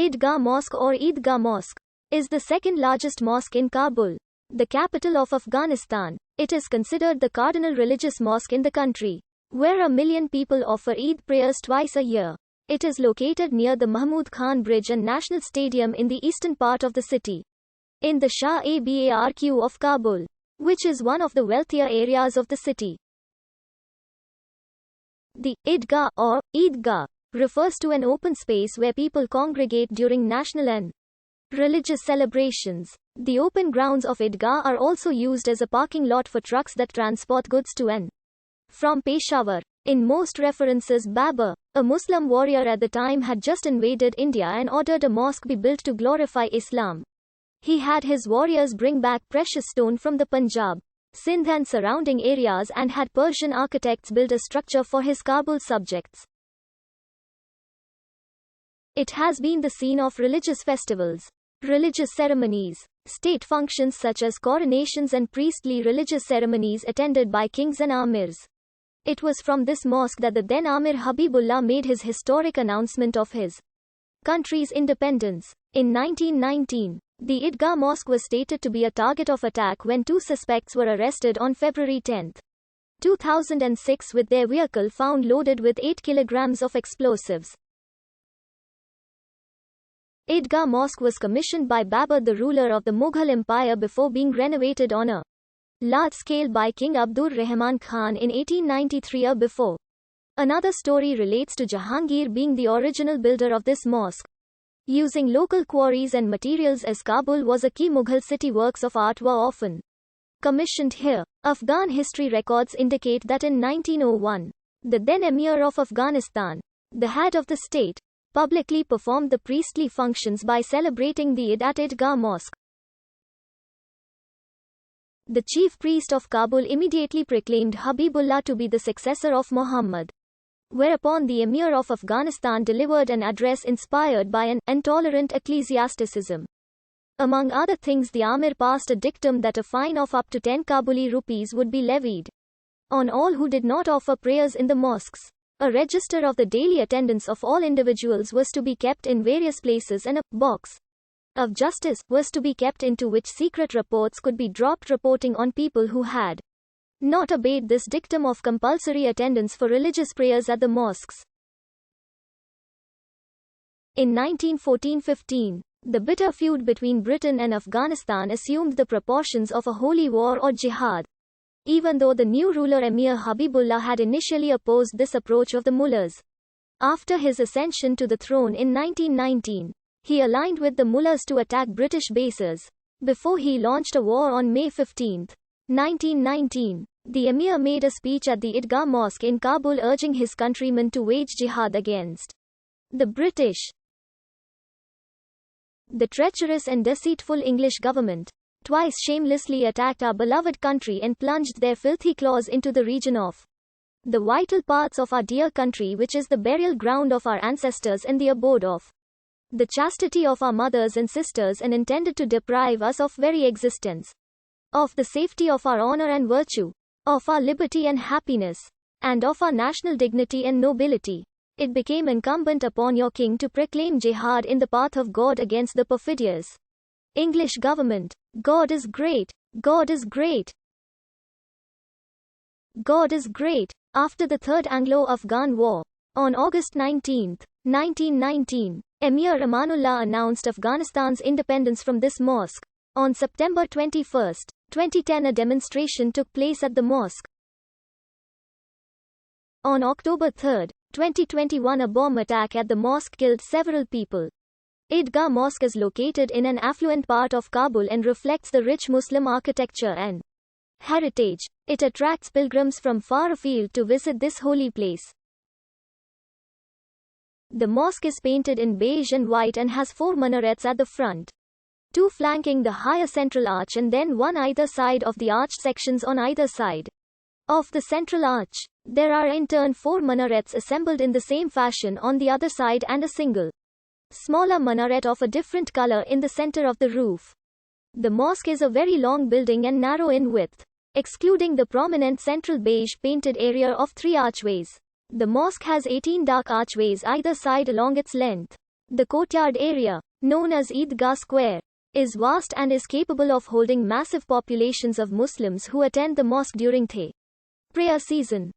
Gah Mosque or Gah Mosque is the second largest mosque in Kabul, the capital of Afghanistan. It is considered the cardinal religious mosque in the country, where 1 million people offer Eid prayers twice a year. It is located near the Mahmud Khan Bridge and National Stadium in the eastern part of the city, in the Shah Abarq of Kabul, which is one of the wealthier areas of the city. The Idgah or Eidgah refers to an open space where people congregate during national and religious celebrations. The open grounds of Idgah are also used as a parking lot for trucks that transport goods to and from Peshawar. In most references, Babur, a Muslim warrior at the time, had just invaded India and ordered a mosque be built to glorify Islam. He had his warriors bring back precious stone from the Punjab, Sindh and surrounding areas, and had Persian architects build a structure for his Kabul subjects. It has been the scene of religious festivals, religious ceremonies, state functions such as coronations and priestly religious ceremonies attended by kings and amirs. It was from this mosque that the then Amir Habibullah made his historic announcement of his country's independence. In 1919, the Idgah Mosque was stated to be a target of attack when 2 suspects were arrested on February 10, 2006 with their vehicle found loaded with 8 kilograms of explosives. Idgah Mosque was commissioned by Babur, the ruler of the Mughal Empire, before being renovated on a large scale by King Abdur Rahman Khan in 1893 or before. Another story relates to Jahangir being the original builder of this mosque, using local quarries and materials, as Kabul was a key Mughal city. Works of art were often commissioned here. Afghan history records indicate that in 1901, the then Emir of Afghanistan, the head of the state, publicly performed the priestly functions by celebrating the Eid at Idgah Mosque. The chief priest of Kabul immediately proclaimed Habibullah to be the successor of Muhammad, whereupon the Emir of Afghanistan delivered an address inspired by an intolerant ecclesiasticism. Among other things, the Amir passed a dictum that a fine of up to 10 Kabuli rupees would be levied on all who did not offer prayers in the mosques. A register of the daily attendance of all individuals was to be kept in various places, and a box of justice was to be kept into which secret reports could be dropped reporting on people who had not obeyed this dictum of compulsory attendance for religious prayers at the mosques. In 1914-15, the bitter feud between Britain and Afghanistan assumed the proportions of a holy war or jihad. Even though the new ruler Emir Habibullah had initially opposed this approach of the mullahs, after his ascension to the throne in 1919, he aligned with the mullahs to attack British bases. Before he launched a war on May 15, 1919, the Emir made a speech at the Idgah Mosque in Kabul urging his countrymen to wage jihad against the British. The treacherous and deceitful English government twice shamelessly attacked our beloved country and plunged their filthy claws into the region of the vital parts of our dear country, which is the burial ground of our ancestors and the abode of the chastity of our mothers and sisters, and intended to deprive us of very existence, of the safety of our honor and virtue, of our liberty and happiness, and of our national dignity and nobility. It became incumbent upon your king to proclaim jihad in the path of God against the perfidious English government. God is great. God is great. God is great. After the Third Anglo-Afghan War, on August 19, 1919, Emir Amanullah announced Afghanistan's independence from this mosque. On September 21, 2010, a demonstration took place at the mosque. On October 3, 2021, a bomb attack at the mosque killed several people. Idgah Mosque is located in an affluent part of Kabul and reflects the rich Muslim architecture and heritage. It attracts pilgrims from far afield to visit this holy place. The mosque is painted in beige and white and has 4 minarets at the front, 2 flanking the higher central arch, and then 1 either side of the arch sections on either side of the central arch. There are in turn 4 minarets assembled in the same fashion on the other side, and a single smaller minaret of a different color in the center of the roof. The mosque is a very long building and narrow in width, excluding the prominent central beige painted area of 3 archways. The mosque has 18 dark archways either side along its length. The courtyard area, known as Eidgah Square, is vast and is capable of holding massive populations of Muslims who attend the mosque during the prayer season.